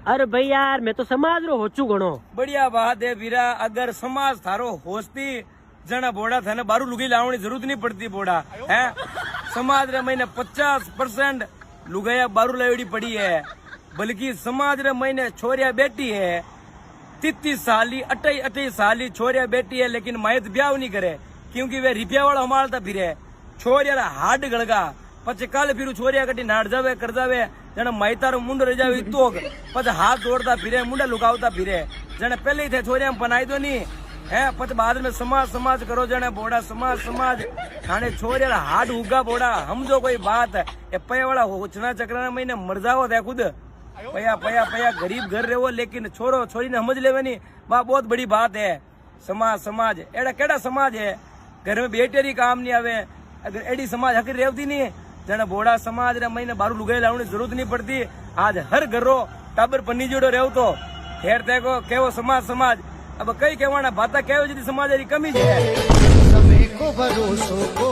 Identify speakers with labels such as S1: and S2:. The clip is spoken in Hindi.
S1: अरे भाई यार मैं तो समाज रो होचू घणो।
S2: बढ़िया बात है वीरा। अगर समाज थारो होस्ती जना बोड़ा थाने बारू लुगाई लावनी जरूरत नहीं पड़ती बोड़ा है। समाज रे महीने 50% लुगाया बारू लावड़ी पड़ी है, बल्कि समाज रे महीने छोरिया बेटी है 33 साली 28 साली छोरिया बेटी है, लेकिन मायत ब्याह नहीं करे क्योंकि वे रिपिया वाला हमारता फिरे। छोरिया हाड गड़गा पचे काल फिर छोरिया कटी नाड़ जावे कर जावे जने मायतार मुंड रह जावे तो पचे हाथ जोड़ता फिरे मुंडा लुकावता फिरे। जने पहले ही थे छोरिया बनाई दो नहीं है, पच बाद में समाज समाज करो जने बोड़ा समाज समाज थाने छोरिया हाड उगा बोड़ा हम जो कोई बात है ये पया वाला होचना चक्र महीने मर जाओ दे खुद पया पया पया गरीब घर रहो, लेकिन छोरो छोरी ने समझ लेवे नहीं बा बहुत बड़ी बात है। समाज समाज एड़ा केड़ा समाज है घर में बेटेरी काम नहीं आवे। अगर एडी समाज हकी रेवती नहीं जने बोड़ा समाज रे महीने बारू लुगाई लावनी जरूरत नहीं पड़ती। आज हर घरो टाबर पन्नी जोड़ो रेव तो खेर देखो केवो समाज समाज अब कई कहवाना बाता केवो जदी समाज री कमी है।
S3: समय को भरोसो को